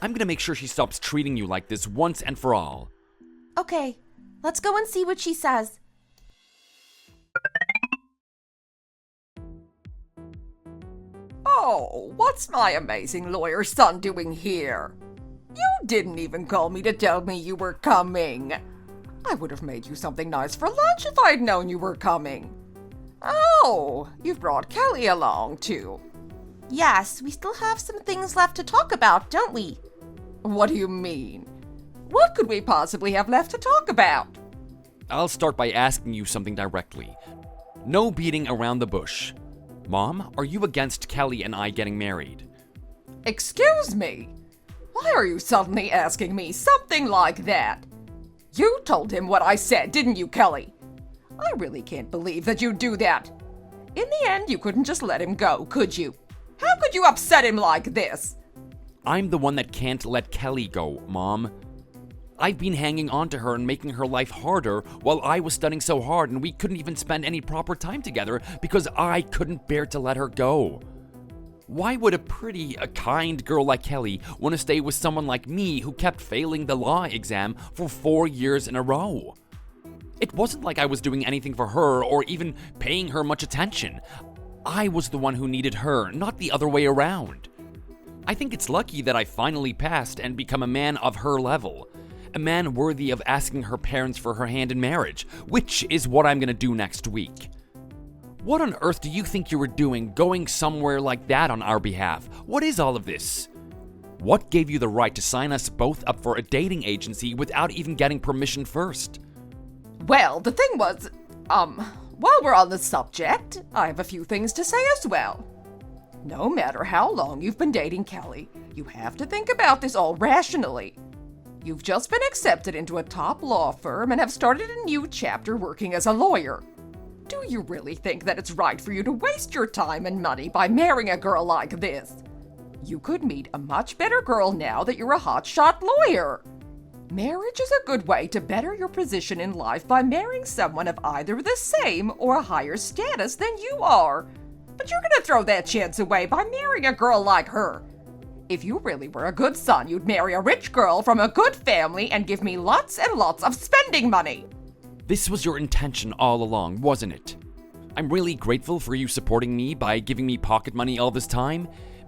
S2: I'm gonna make sure she stops treating you like this once and for all.
S1: Okay, let's go and see what she says.
S3: Oh, what's my amazing lawyer son doing here? You didn't even call me to tell me you were coming. I would have made you something nice for lunch if I'd known you were coming. Oh, you've brought Kelly along too.
S1: Yes, we still have some things left to talk about, don't we?
S3: What do you mean? What could we possibly have left to talk about?
S2: I'll start by asking you something directly. No beating around the bush. Mom, are you against Kelly and I getting married?
S3: Excuse me? Why are you suddenly asking me something like that? You told him what I said, didn't you, Kelly? I really can't believe that you'd do that. In the end, you couldn't just let him go, could you? How could you upset him like this?
S2: I'm the one that can't let Kelly go, Mom. I've been hanging on to her and making her life harder while I was studying so hard and we couldn't even spend any proper time together because I couldn't bear to let her go. Why would a pretty, kind girl like Kelly want to stay with someone like me who kept failing the law exam for 4 years in a row? It wasn't like I was doing anything for her or even paying her much attention. I was the one who needed her, not the other way around. I think it's lucky that I finally passed and become a man of her level. A man worthy of asking her parents for her hand in marriage, which is what I'm gonna do next week. What on earth do you think you were doing going somewhere like that on our behalf? What is all of this? What gave you the right to sign us both up for a dating agency without even getting permission first?
S3: Well, the thing was, while we're on the subject, I have a few things to say as well. No matter how long you've been dating Kelly, you have to think about this all rationally. You've just been accepted into a top law firm and have started a new chapter working as a lawyer. Do you really think that it's right for you to waste your time and money by marrying a girl like this? You could meet a much better girl now that you're a hotshot lawyer. Marriage is a good way to better your position in life by marrying someone of either the same or a higher status than you are. But you're gonna throw that chance away by marrying a girl like her. If you really were a good son, you'd marry a rich girl from a good family and give me lots and lots of spending money.
S2: This was your intention all along, wasn't it? I'm really grateful for you supporting me by giving me pocket money all this time.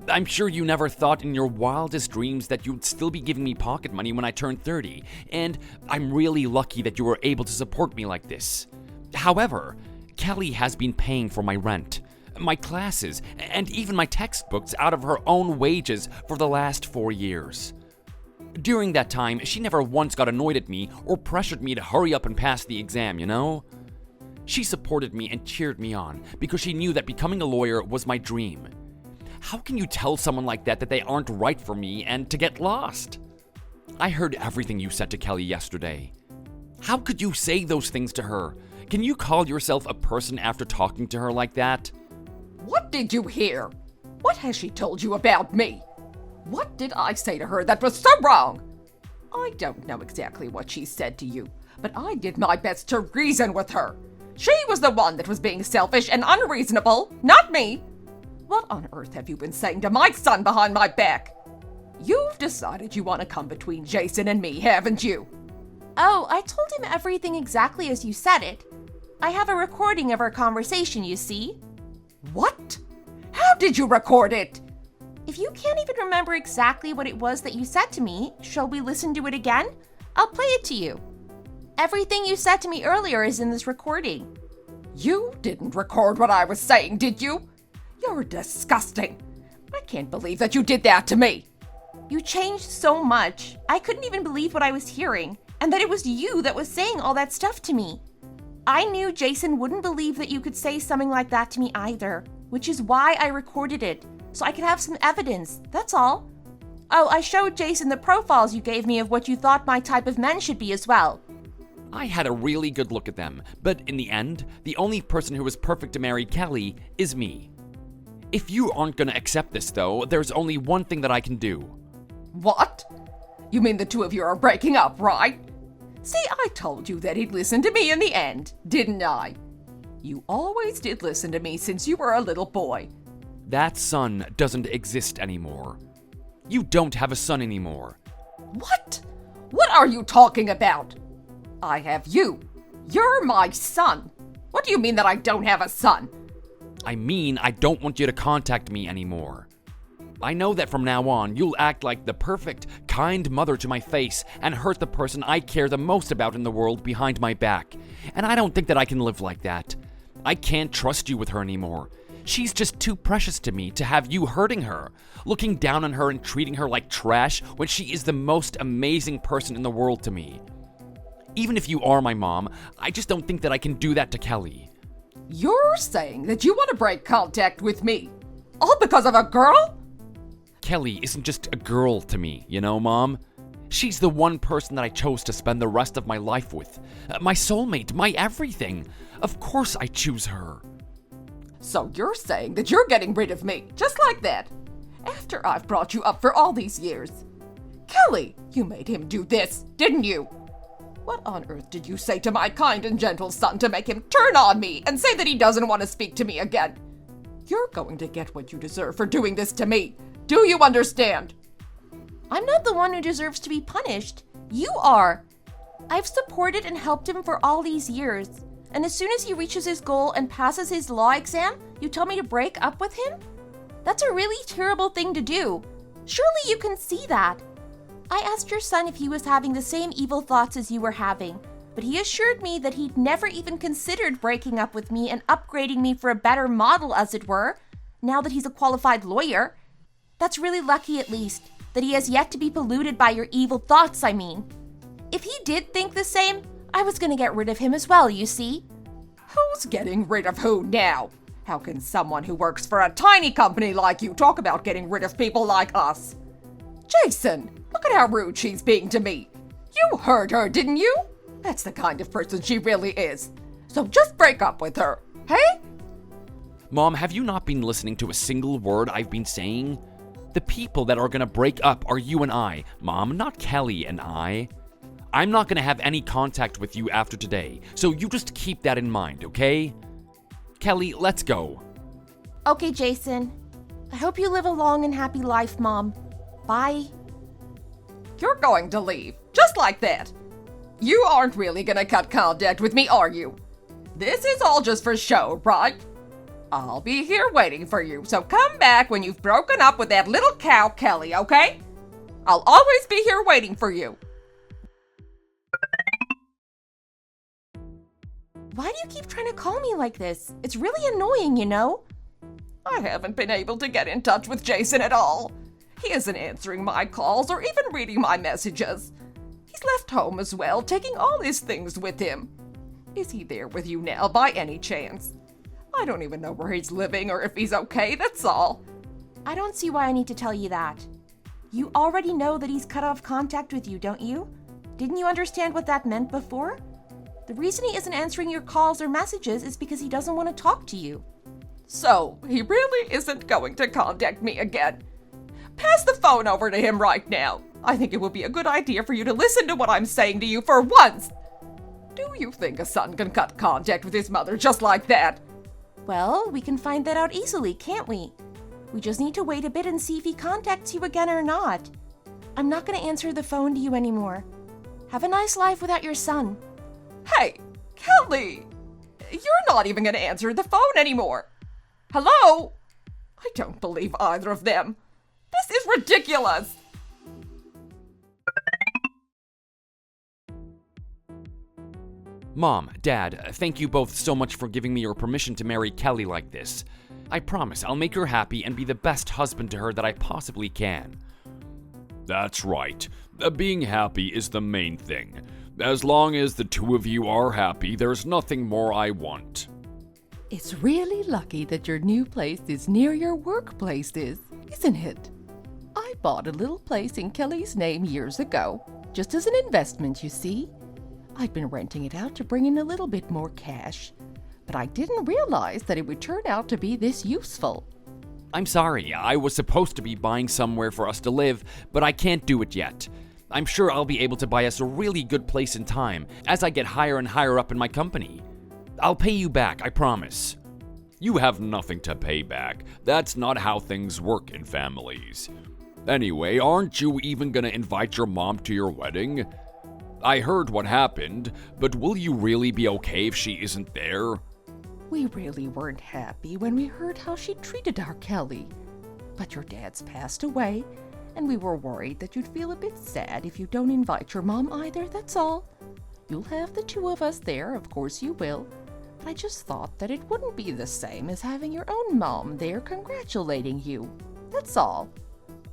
S2: I'm sure you never thought in your wildest dreams that you'd still be giving me pocket money when I turned 30, and I'm really lucky that you were able to support me like this. However, Kelly has been paying for my rent, my classes, and even my textbooks out of her own wages for the last 4 years. During that time, she never once got annoyed at me or pressured me to hurry up and pass the exam, you know? She supported me and cheered me on because she knew that becoming a lawyer was my dream. How can you tell someone like that they aren't right for me and to get lost? I heard everything you said to Kelly yesterday. How could you say those things to her? Can you call yourself a person after talking to her like that?
S3: What did you hear? What has she told you about me? What did I say to her that was so wrong? I don't know exactly what she said to you, but I did my best to reason with her. She was the one that was being selfish and unreasonable, not me. What on earth have you been saying to my son behind my back? You've decided you want to come between Jason and me, haven't you?
S1: Oh, I told him everything exactly as you said it. I have a recording of our conversation, you see.
S3: What? How did you record it?
S1: If you can't even remember exactly what it was that you said to me, shall we listen to it again? I'll play it to you. Everything you said to me earlier is in this recording.
S3: You didn't record what I was saying, did you? You're disgusting. I can't believe that you did that to me.
S1: You changed so much. I couldn't even believe what I was hearing, and that it was you that was saying all that stuff to me. I knew Jason wouldn't believe that you could say something like that to me either, which is why I recorded it, so I could have some evidence, that's all. Oh, I showed Jason the profiles you gave me of what you thought my type of men should be as well.
S2: I had a really good look at them, but in the end, the only person who was perfect to marry Kelly is me. If you aren't gonna accept this though, there's only one thing that I can do.
S3: What? You mean the two of you are breaking up, right? See, I told you that he'd listen to me in the end, didn't I? You always did listen to me since you were a little boy.
S2: That son doesn't exist anymore. You don't have a son anymore.
S3: What? What are you talking about? I have you. You're my son. What do you mean that I don't have a son?
S2: I mean, I don't want you to contact me anymore. I know that from now on, you'll act like the perfect, kind mother to my face and hurt the person I care the most about in the world behind my back. And I don't think that I can live like that. I can't trust you with her anymore. She's just too precious to me to have you hurting her, looking down on her and treating her like trash when she is the most amazing person in the world to me. Even if you are my mom, I just don't think that I can do that to Kelly.
S3: You're saying that you want to break contact with me, all because of a girl?
S2: Kelly isn't just a girl to me, you know, Mom? She's the one person that I chose to spend the rest of my life with. My soulmate, my everything. Of course I choose her.
S3: So you're saying that you're getting rid of me, just like that, after I've brought you up for all these years. Kelly, you made him do this, didn't you? What on earth did you say to my kind and gentle son to make him turn on me and say that he doesn't want to speak to me again? You're going to get what you deserve for doing this to me. Do you understand?
S1: I'm not the one who deserves to be punished. You are. I've supported and helped him for all these years. And as soon as he reaches his goal and passes his law exam, you tell me to break up with him? That's a really terrible thing to do. Surely you can see that. I asked your son if he was having the same evil thoughts as you were having, but he assured me that he'd never even considered breaking up with me and upgrading me for a better model, as it were, now that he's a qualified lawyer. That's really lucky, at least, that he has yet to be polluted by your evil thoughts, I mean. If he did think the same, I was gonna get rid of him as well, you see.
S3: Who's getting rid of who now? How can someone who works for a tiny company like you talk about getting rid of people like us? Jason, look at how rude she's being to me. You heard her, didn't you? That's the kind of person she really is. So just break up with her, hey?
S2: Mom, have you not been listening to a single word I've been saying? The people that are gonna break up are you and I, Mom, not Kelly and I. I'm not gonna have any contact with you after today, so you just keep that in mind, okay? Kelly, let's go.
S1: Okay, Jason. I hope you live a long and happy life, Mom. Bye.
S3: You're going to leave, just like that. You aren't really gonna cut contact with me, are you? This is all just for show, right? I'll be here waiting for you, so come back when you've broken up with that little cow, Kelly, okay? I'll always be here waiting for you.
S1: Why do you keep trying to call me like this? It's really annoying, you know?
S3: I haven't been able to get in touch with Jason at all. He isn't answering my calls or even reading my messages. He's left home as well, taking all his things with him. Is he there with you now by any chance? I don't even know where he's living or if he's okay, that's all.
S1: I don't see why I need to tell you that. You already know that he's cut off contact with you, don't you? Didn't you understand what that meant before? The reason he isn't answering your calls or messages is because he doesn't want to talk to you.
S3: So, he really isn't going to contact me again. Pass the phone over to him right now. I think it would be a good idea for you to listen to what I'm saying to you for once. Do you think a son can cut contact with his mother just like that?
S1: Well, we can find that out easily, can't we? We just need to wait a bit and see if he contacts you again or not. I'm not going to answer the phone to you anymore. Have a nice life without your son.
S3: Hey, Kelly! You're not even going to answer the phone anymore. Hello? I don't believe either of them. This is ridiculous.
S2: Mom, Dad, thank you both so much for giving me your permission to marry Kelly like this. I promise I'll make her happy and be the best husband to her that I possibly can. That's right. Being happy is the main thing. As long as the two of you are happy, there's nothing more I want.
S3: It's really lucky that your new place is near your workplaces, isn't it? I bought a little place in Kelly's name years ago, just as an investment, you see. I'd been renting it out to bring in a little bit more cash, but I didn't realize that it would turn out to be this useful.
S2: I'm sorry, I was supposed to be buying somewhere for us to live, but I can't do it yet. I'm sure I'll be able to buy us a really good place in time as I get higher and higher up in my company. I'll pay you back, I promise. You have nothing to pay back. That's not how things work in families. Anyway, aren't you even gonna invite your mom to your wedding? I heard what happened, but will you really be okay if she isn't there?
S3: We really weren't happy when we heard how she treated our Kelly. But your dad's passed away, and we were worried that you'd feel a bit sad if you don't invite your mom either, that's all. You'll have the two of us there, of course you will. But I just thought that it wouldn't be the same as having your own mom there congratulating you. That's all.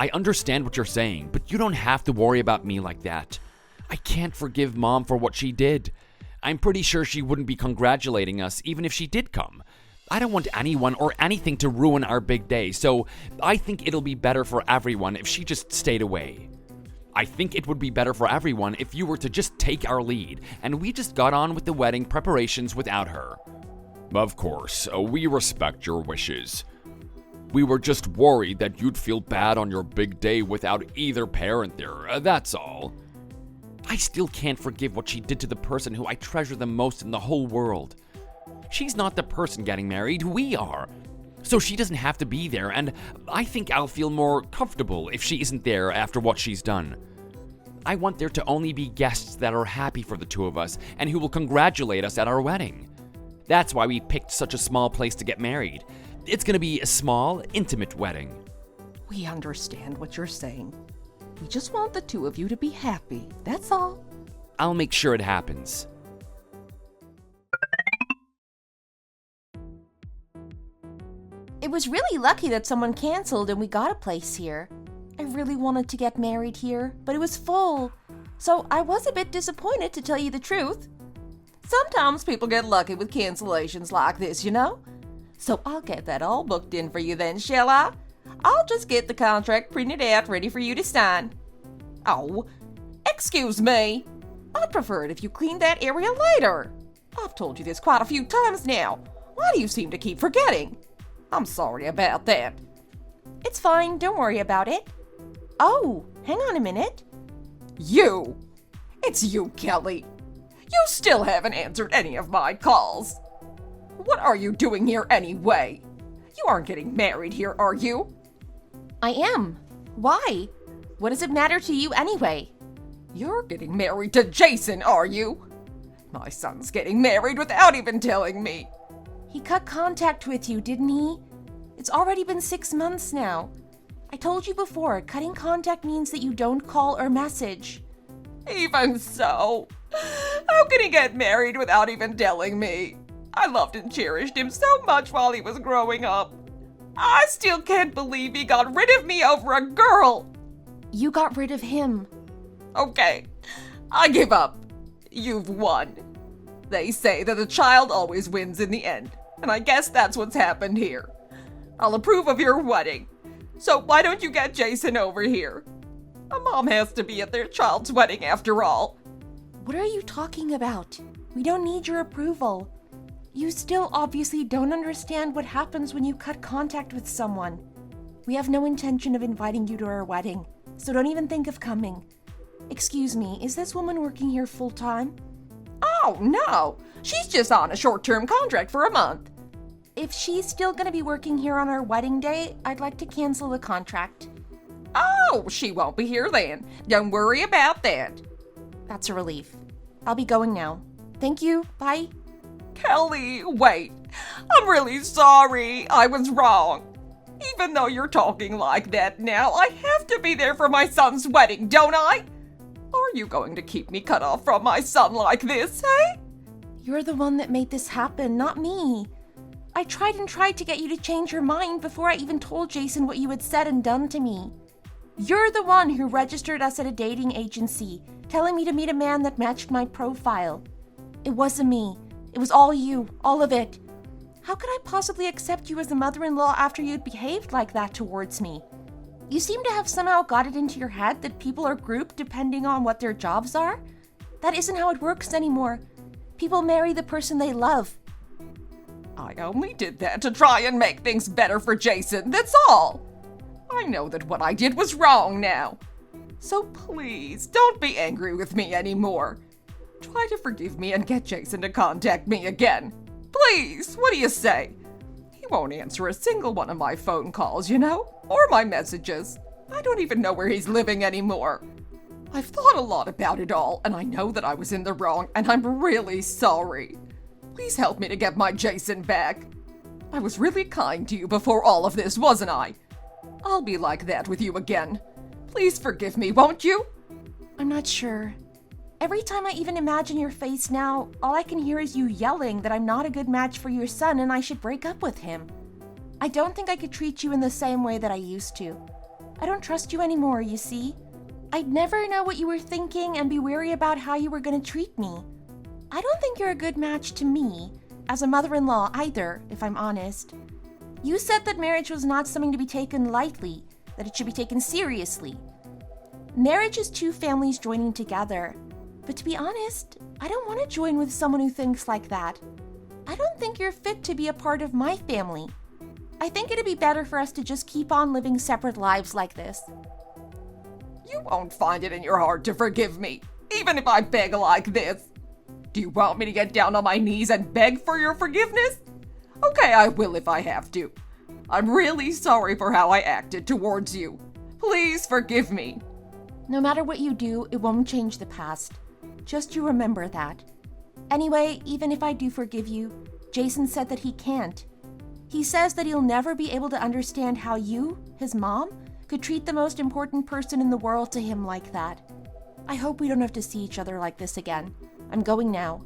S2: I understand what you're saying, but you don't have to worry about me like that. I can't forgive Mom for what she did. I'm pretty sure she wouldn't be congratulating us even if she did come. I don't want anyone or anything to ruin our big day, so I think it'll be better for everyone if she just stayed away. I think it would be better for everyone if you were to just take our lead and we just got on with the wedding preparations without her. Of course, we respect your wishes. We were just worried that you'd feel bad on your big day without either parent there, that's all. I still can't forgive what she did to the person who I treasure the most in the whole world. She's not the person getting married, we are. So she doesn't have to be there, and I think I'll feel more comfortable if she isn't there after what she's done. I want there to only be guests that are happy for the two of us and who will congratulate us at our wedding. That's why we picked such a small place to get married. It's gonna be a small, intimate wedding.
S3: We understand what you're saying. We just want the two of you to be happy, that's all.
S2: I'll make sure it happens.
S1: It was really lucky that someone canceled and we got a place here. I really wanted to get married here, but it was full. So I was a bit disappointed, to tell you the truth. Sometimes people get lucky with cancellations like this, you know? So I'll get that all booked in for you then, shall I? I'll just get the contract printed out ready for you to sign. Oh, excuse me. I'd prefer it if you cleaned that area later. I've told you this quite a few times now. Why do you seem to keep forgetting? I'm sorry about that. It's fine, don't worry about it. Oh, hang on a minute.
S3: You! It's you, Kelly. You still haven't answered any of my calls. What are you doing here anyway? You aren't getting married here, are you?
S1: I am. Why? What does it matter to you anyway?
S3: You're getting married to Jason, are you? My son's getting married without even telling me.
S1: He cut contact with you, didn't he? It's already been 6 months now. I told you before, cutting contact means that you don't call or message.
S3: Even so, how can he get married without even telling me? I loved and cherished him so much while he was growing up. I still can't believe he got rid of me over a girl.
S1: You got rid of him.
S3: Okay, I give up. You've won. They say that the child always wins in the end, and I guess that's what's happened here. I'll approve of your wedding. So why don't you get Jason over here? A mom has to be at their child's wedding after all.
S1: What are you talking about? We don't need your approval. You still obviously don't understand what happens when you cut contact with someone. We have no intention of inviting you to our wedding, so don't even think of coming. Excuse me, is this woman working here full-time?
S3: Oh, no. She's just on a short-term contract for a month.
S1: If she's still gonna be working here on our wedding day, I'd like to cancel the contract.
S3: Oh, she won't be here then. Don't worry about that.
S1: That's a relief. I'll be going now. Thank you. Bye.
S3: Kelly, wait. I'm really sorry. I was wrong. Even though you're talking like that now, I have to be there for my son's wedding, don't I? Are you going to keep me cut off from my son like this, hey?
S1: You're the one that made this happen, not me. I tried and tried to get you to change your mind before I even told Jason what you had said and done to me. You're the one who registered us at a dating agency, telling me to meet a man that matched my profile. It wasn't me. It was all you, all of it. How could I possibly accept you as a mother-in-law after you'd behaved like that towards me? You seem to have somehow got it into your head that people are grouped depending on what their jobs are. That isn't how it works anymore. People marry the person they love.
S3: I only did that to try and make things better for Jason, that's all. I know that what I did was wrong now. So please, don't be angry with me anymore. Try to forgive me and get Jason to contact me again. Please, what do you say? He won't answer a single one of my phone calls, you know, or my messages. I don't even know where he's living anymore. I've thought a lot about it all, and I know that I was in the wrong, and I'm really sorry. Please help me to get my Jason back. I was really kind to you before all of this, wasn't I? I'll be like that with you again. Please forgive me, won't you?
S1: I'm not sure. Every time I even imagine your face now, all I can hear is you yelling that I'm not a good match for your son and I should break up with him. I don't think I could treat you in the same way that I used to. I don't trust you anymore, you see? I'd never know what you were thinking and be wary about how you were going to treat me. I don't think you're a good match to me, as a mother-in-law either, if I'm honest. You said that marriage was not something to be taken lightly, that it should be taken seriously. Marriage is two families joining together. But to be honest, I don't want to join with someone who thinks like that. I don't think you're fit to be a part of my family. I think it'd be better for us to just keep on living separate lives like this.
S3: You won't find it in your heart to forgive me, even if I beg like this. Do you want me to get down on my knees and beg for your forgiveness? Okay, I will if I have to. I'm really sorry for how I acted towards you. Please forgive me.
S1: No matter what you do, it won't change the past. Just you remember that. Anyway, even if I do forgive you, Jason said that he can't. He says that he'll never be able to understand how you, his mom, could treat the most important person in the world to him like that. I hope we don't have to see each other like this again. I'm going now.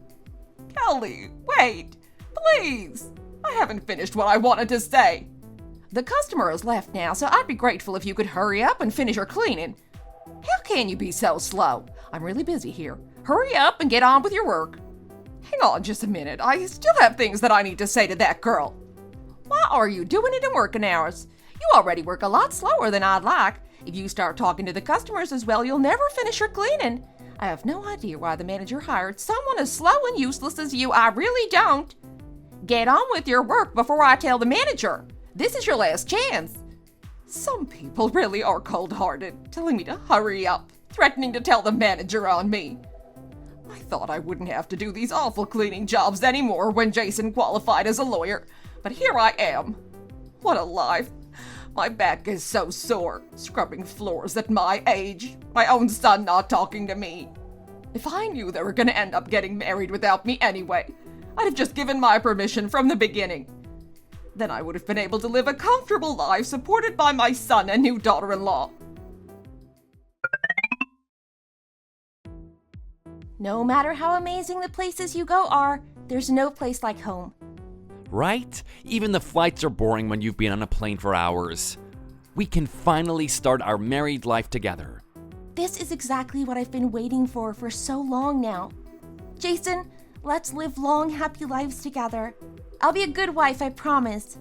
S3: Kelly, wait, please. I haven't finished what I wanted to say. The customer has left now, so I'd be grateful if you could hurry up and finish your cleaning. How can you be so slow? I'm really busy here. Hurry up and get on with your work. Hang on just a minute. I still have things that I need to say to that girl. Why are you doing it in working hours? You already work a lot slower than I'd like. If you start talking to the customers as well, you'll never finish your cleaning. I have no idea why the manager hired someone as slow and useless as you. I really don't. Get on with your work before I tell the manager. This is your last chance. Some people really are cold-hearted, telling me to hurry up, threatening to tell the manager on me. I thought I wouldn't have to do these awful cleaning jobs anymore when Jason qualified as a lawyer, but here I am. What a life. My back is so sore, scrubbing floors at my age, my own son not talking to me. If I knew they were going to end up getting married without me anyway, I'd have just given my permission from the beginning. Then I would have been able to live a comfortable life supported by my son and new daughter-in-law.
S1: No matter how amazing the places you go are, there's no place like home.
S2: Right? Even the flights are boring when you've been on a plane for hours. We can finally start our married life together.
S1: This is exactly what I've been waiting for so long now. Jason, let's live long, happy lives together. I'll be a good wife, I promise.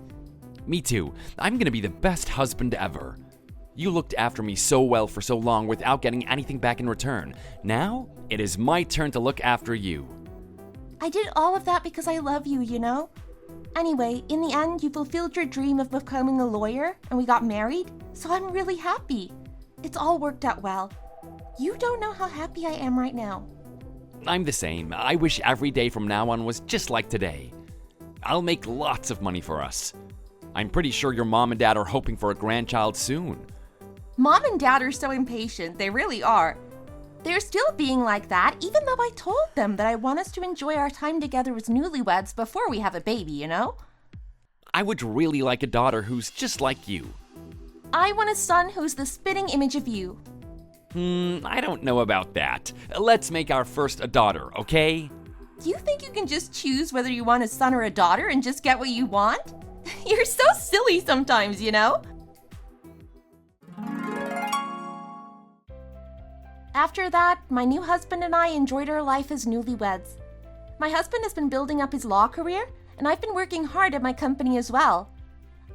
S2: Me too. I'm gonna be the best husband ever. You looked after me so well for so long without getting anything back in return. Now, it is my turn to look after you.
S1: I did all of that because I love you, you know? Anyway, in the end, you fulfilled your dream of becoming a lawyer, and we got married, so I'm really happy. It's all worked out well. You don't know how happy I am right now.
S2: I'm the same. I wish every day from now on was just like today. I'll make lots of money for us. I'm pretty sure your mom and dad are hoping for a grandchild soon.
S1: Mom and Dad are so impatient, they really are. They're still being like that, even though I told them that I want us to enjoy our time together as newlyweds before we have a baby, you know?
S2: I would really like a daughter who's just like you.
S1: I want a son who's the spitting image of you.
S2: I don't know about that. Let's make our first a daughter, okay?
S1: You think you can just choose whether you want a son or a daughter and just get what you want? You're so silly sometimes, you know? After that, my new husband and I enjoyed our life as newlyweds. My husband has been building up his law career, and I've been working hard at my company as well.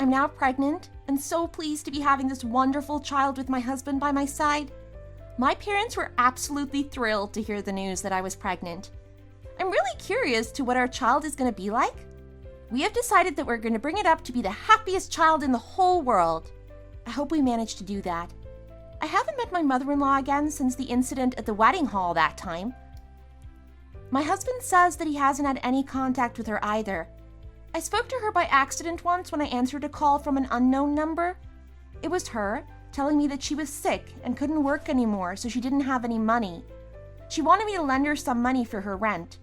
S1: I'm now pregnant, and so pleased to be having this wonderful child with my husband by my side. My parents were absolutely thrilled to hear the news that I was pregnant. I'm really curious to what our child is going to be like. We have decided that we're going to bring it up to be the happiest child in the whole world. I hope we manage to do that. I haven't met my mother-in-law again since the incident at the wedding hall that time. My husband says that he hasn't had any contact with her either. I spoke to her by accident once when I answered a call from an unknown number. It was her, telling me that she was sick and couldn't work anymore, so she didn't have any money. She wanted me to lend her some money for her rent.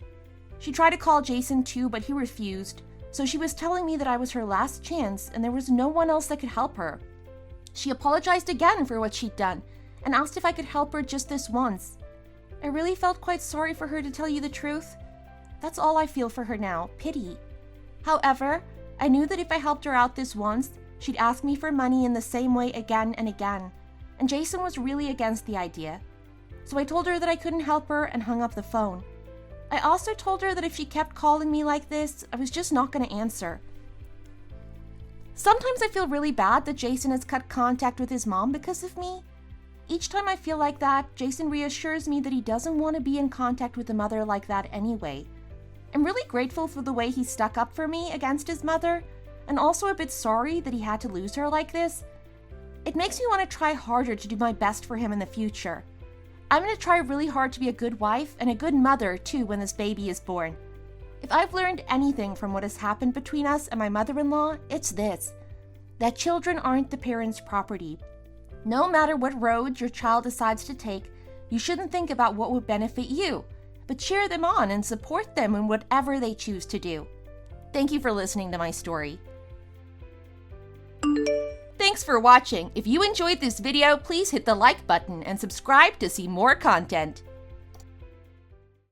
S1: She tried to call Jason too, but he refused, so she was telling me that I was her last chance and there was no one else that could help her. She apologized again for what she'd done and asked if I could help her just this once. I really felt quite sorry for her, to tell you the truth. That's all I feel for her now, pity. However, I knew that if I helped her out this once, she'd ask me for money in the same way again and again, and Jason was really against the idea. So I told her that I couldn't help her and hung up the phone. I also told her that if she kept calling me like this, I was just not going to answer. Sometimes I feel really bad that Jason has cut contact with his mom because of me. Each time I feel like that, Jason reassures me that he doesn't want to be in contact with a mother like that anyway. I'm really grateful for the way he stuck up for me against his mother, and also a bit sorry that he had to lose her like this. It makes me want to try harder to do my best for him in the future. I'm going to try really hard to be a good wife and a good mother too when this baby is born. If I've learned anything from what has happened between us and my mother-in-law, it's this: that children aren't the parents' property. No matter what road your child decides to take, you shouldn't think about what would benefit you, but cheer them on and support them in whatever they choose to do. Thank you for listening to my story. Thanks for watching. If you enjoyed this video, please hit the like button and subscribe to see more content.